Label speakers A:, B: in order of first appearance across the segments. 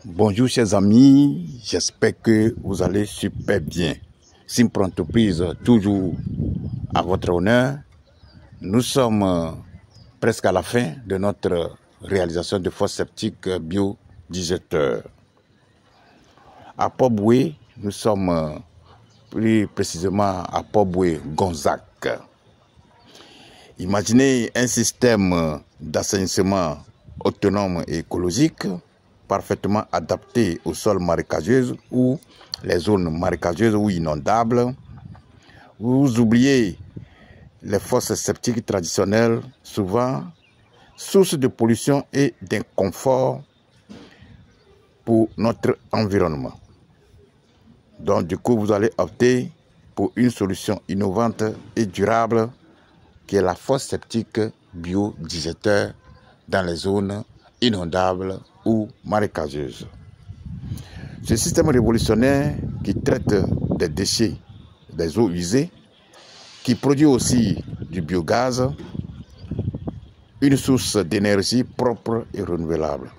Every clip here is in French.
A: Bonjour chers amis, j'espère que vous allez super bien. Simpre Entreprise, toujours à votre honneur. Nous sommes presque à la fin de notre réalisation de fosse septique biodigestateur. À Port-Boué, nous sommes plus précisément à Port-Boué Gonzac. Imaginez un système d'assainissement autonome et écologique parfaitement adapté aux sols marécageux ou les zones marécageuses ou inondables. Vous oubliez les fosses septiques traditionnelles, souvent source de pollution et d'inconfort pour notre environnement. Donc du coup, vous allez opter pour une solution innovante et durable qui est la fosse septique biodigestateur dans les zones inondables ou marécageuses. Ce système révolutionnaire qui traite des déchets, des eaux usées, qui produit aussi du biogaz, une source d'énergie propre et renouvelable.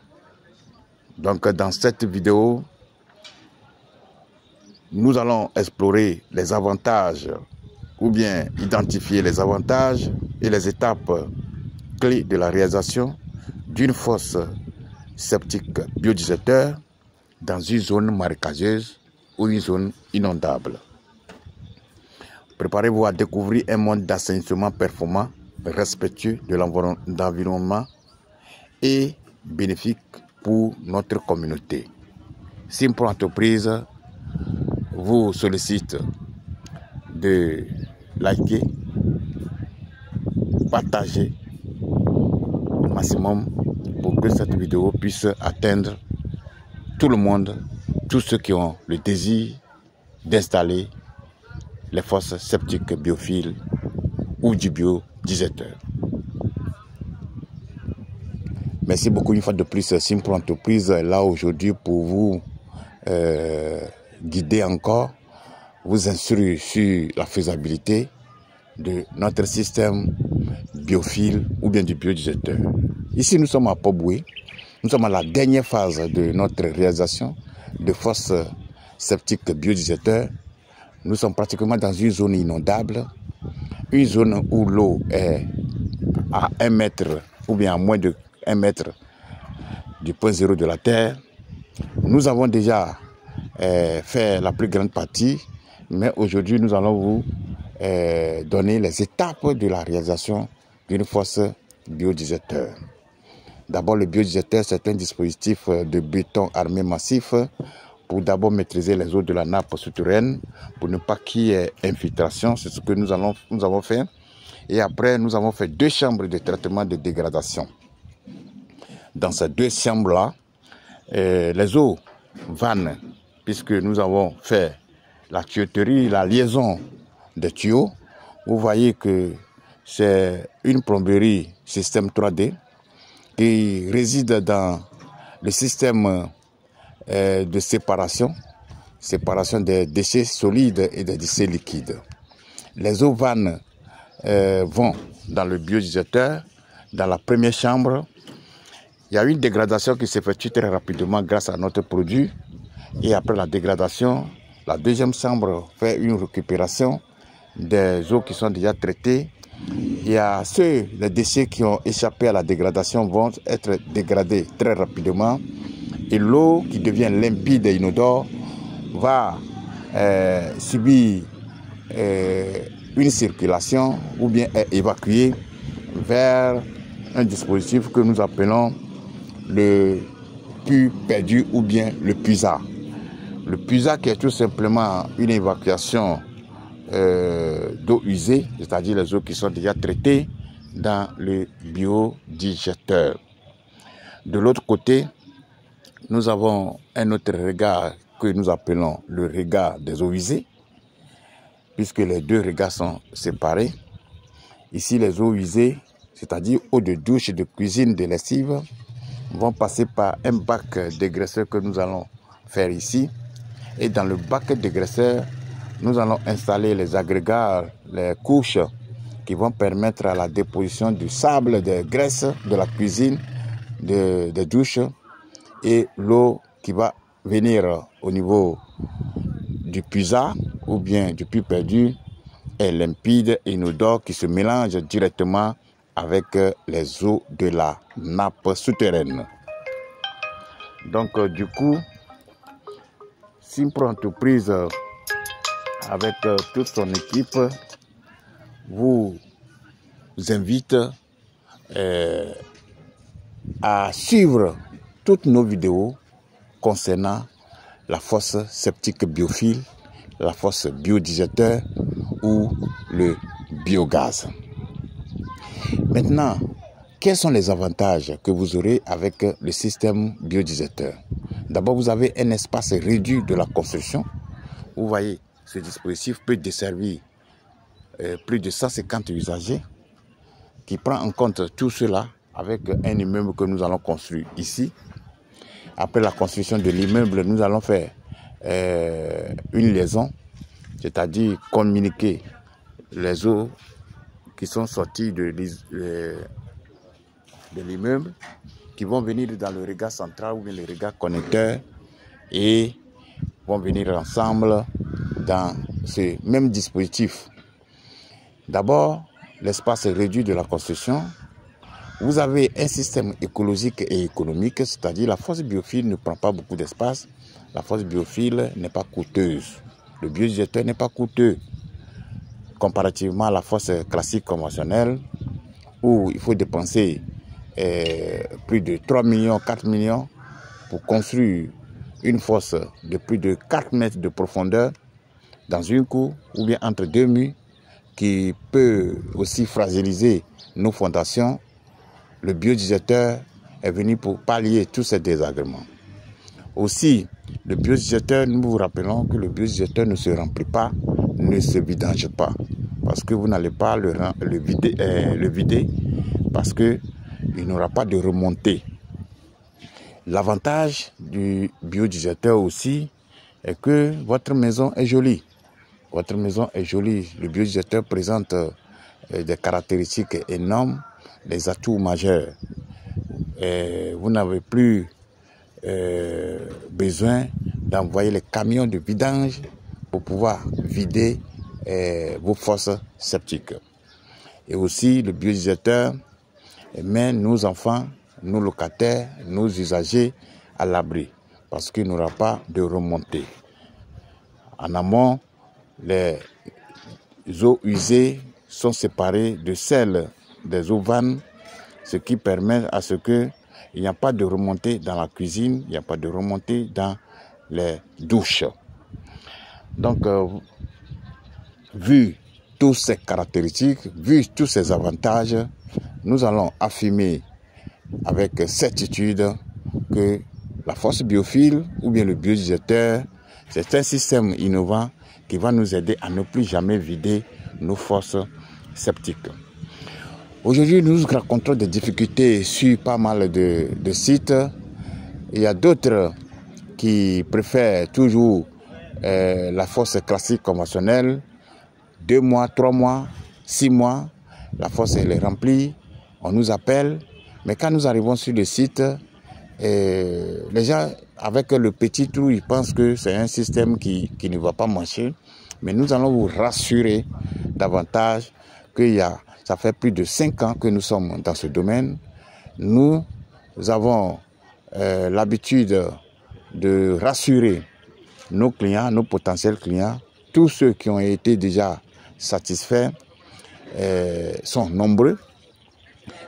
A: Donc dans cette vidéo, nous allons explorer les avantages ou bien identifier les avantages et les étapes clés de la réalisation d'une fosse septique biodigestateur dans une zone marécageuse ou une zone inondable. Préparez-vous à découvrir un monde d'assainissement performant, respectueux de l'environnement et bénéfique pour notre communauté. Simpre Entreprise vous sollicite de liker, partager au maximum pour que cette vidéo puisse atteindre tout le monde, tous ceux qui ont le désir d'installer les fosses septiques biophiles ou du biodigestateur. Merci beaucoup une fois de plus. Simpre Entreprise est là aujourd'hui pour vous guider encore, vous instruire sur la faisabilité de notre système biophile ou bien du biodigestateur. Ici, nous sommes à Port-Boué. Nous sommes à la dernière phase de notre réalisation de fosse septique biodigestateur. Nous sommes pratiquement dans une zone inondable, une zone où l'eau est à 1 mètre ou bien à moins de 1 mètre du point zéro de la terre. Nous avons déjà fait la plus grande partie, mais aujourd'hui nous allons vous donner les étapes de la réalisation d'une fosse biodigestateur. D'abord, le biodigestateur, c'est un dispositif de béton armé massif pour d'abord maîtriser les eaux de la nappe souterraine, pour ne pas qu'il y ait infiltration. C'est ce que nous avons fait. Et après, nous avons fait 2 chambres de traitement de dégradation. Dans ces 2 chambres-là, les eaux vannent, puisque nous avons fait la tuyauterie, la liaison des tuyaux. Vous voyez que c'est une plomberie système 3D qui réside dans le système de séparation des déchets solides et des déchets liquides. Les eaux vannes vont dans le biodigestateur, dans la première chambre. Il y a une dégradation qui s'effectue très rapidement grâce à notre produit. Et après la dégradation, la deuxième chambre fait une récupération des eaux qui sont déjà traitées. Il y a les déchets qui ont échappé à la dégradation vont être dégradés très rapidement. Et l'eau qui devient limpide et inodore va subir une circulation ou bien est évacuée vers un dispositif que nous appelons le puits perdu ou bien le puisard. Le puisard qui est tout simplement une évacuation d'eau usée, c'est-à-dire les eaux qui sont déjà traitées dans le biodigestateur. De l'autre côté, nous avons un autre regard que nous appelons le regard des eaux usées, puisque les 2 regards sont séparés. Ici, les eaux usées, c'est-à-dire eau de douche, de cuisine, de lessive, vont passer par un bac dégraisseur que nous allons faire ici. Et dans le bac dégraisseur, nous allons installer les agrégats, les couches qui vont permettre à la déposition du sable, des graisses de la cuisine, des douches et l'eau qui qui va venir au niveau du puisard ou bien du puits perdu est limpide et inodore qui se mélange directement avec les eaux de la nappe souterraine. Donc du coup, Simpro Entreprise avec toute son équipe vous invite à suivre toutes nos vidéos concernant la fosse septique biophile, la fosse biodigesteur ou le biogaz. Maintenant, quels sont les avantages que vous aurez avec le système biodigesteur? D'abord, vous avez un espace réduit de la construction. Vous voyez, ce dispositif peut desservir plus de 150 usagers qui prend en compte tout cela avec un immeuble que nous allons construire ici. Après la construction de l'immeuble, nous allons faire une liaison, c'est-à-dire communiquer les eaux qui sont sorties de l'immeuble, qui vont venir dans le regard central ou bien le regard connecteur et vont venir ensemble dans ce même dispositif. D'abord, l'espace réduit de la construction. Vous avez un système écologique et économique, c'est-à-dire la fosse biophile ne prend pas beaucoup d'espace. La fosse biophile n'est pas coûteuse. Le biodigesteur n'est pas coûteux comparativement à la fosse classique conventionnelle où il faut dépenser plus de 3 millions, 4 millions pour construire une fosse de plus de 4 mètres de profondeur dans une cour ou bien entre deux murs qui peut aussi fragiliser nos fondations. Le biodigesteur est venu pour pallier tous ces désagréments. Aussi, le biodigesteur, nous vous rappelons que le biodigesteur ne se remplit pas, ne se vidange pas. Parce que vous n'allez pas le vider parce qu'il n'aura pas de remontée. L'avantage du biodigesteur aussi est que votre maison est jolie. Votre maison est jolie. Le biodigesteur présente des caractéristiques énormes, des atouts majeurs. Vous n'avez plus besoin d'envoyer les camions de vidange pour pouvoir vider vos fosses septiques. Et aussi, le biodigesteur met nos enfants, nos locataires, nos usagers à l'abri parce qu'il n'y aura pas de remontée. En amont, les eaux usées sont séparées de celles des eaux vannes, ce qui permet à ce qu'il n'y a pas de remontée dans la cuisine, il n'y a pas de remontée dans les douches. Donc, vu toutes ces caractéristiques, vu tous ces avantages, nous allons affirmer avec certitude que la fosse biophile ou bien le biodigesteur, c'est un système innovant qui va nous aider à ne plus jamais vider nos fosses septiques. Aujourd'hui, nous rencontrons des difficultés sur pas mal de sites. Il y a d'autres qui préfèrent toujours la fosse classique conventionnelle. 2 mois, 3 mois, 6 mois, la fosse elle est remplie, on nous appelle. Mais quand nous arrivons sur le site, les gens, avec le petit trou, ils pensent que c'est un système qui ne va pas marcher. Mais nous allons vous rassurer davantage ça fait plus de 5 ans que nous sommes dans ce domaine. Nous avons l'habitude de rassurer nos clients, nos potentiels clients. Tous ceux qui ont été déjà satisfaits sont nombreux.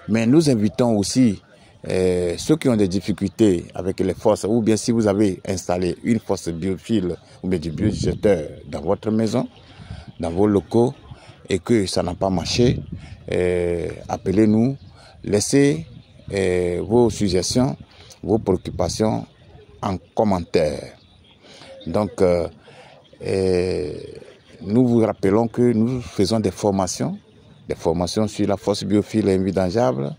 A: Mais nous invitons aussi ceux qui ont des difficultés avec les fosses, ou bien si vous avez installé une fosse biophile ou bien du biodigesteur dans votre maison, dans vos locaux, et que ça n'a pas marché, appelez-nous, laissez vos suggestions, vos préoccupations en commentaire. Donc, nous vous rappelons que nous faisons des formations sur la fosse biophile et invidangeable,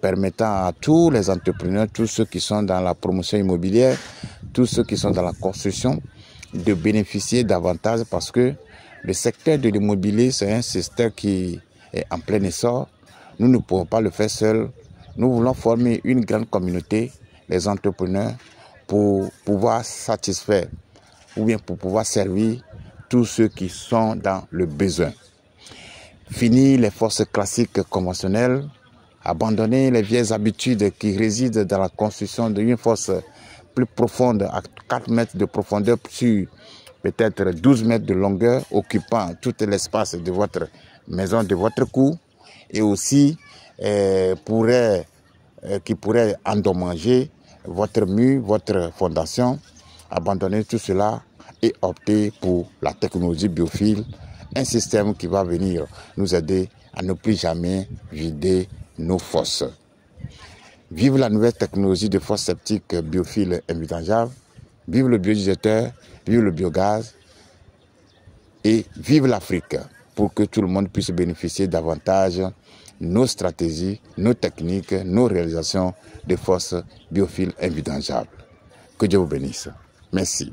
A: permettant à tous les entrepreneurs, tous ceux qui sont dans la promotion immobilière, tous ceux qui sont dans la construction, de bénéficier davantage parce que le secteur de l'immobilier, c'est un secteur qui est en plein essor. Nous ne pouvons pas le faire seuls. Nous voulons former une grande communauté, les entrepreneurs, pour pouvoir satisfaire ou bien pour pouvoir servir tous ceux qui sont dans le besoin. Fini les forces classiques conventionnelles, abandonner les vieilles habitudes qui résident dans la construction d'une fosse plus profonde à 4 mètres de profondeur sur peut-être 12 mètres de longueur, occupant tout l'espace de votre maison, de votre cour, et aussi qui pourrait endommager votre mur, votre fondation. Abandonner tout cela et opter pour la technologie biophile, un système qui va venir nous aider à ne plus jamais vider nos fosses. Vive la nouvelle technologie de fosse septique biophile invidangeable, vive le biodigesteur, vive le biogaz et vive l'Afrique, pour que tout le monde puisse bénéficier davantage nos stratégies, nos techniques, nos réalisations de fosses biophiles invidangeables. Que Dieu vous bénisse. Merci.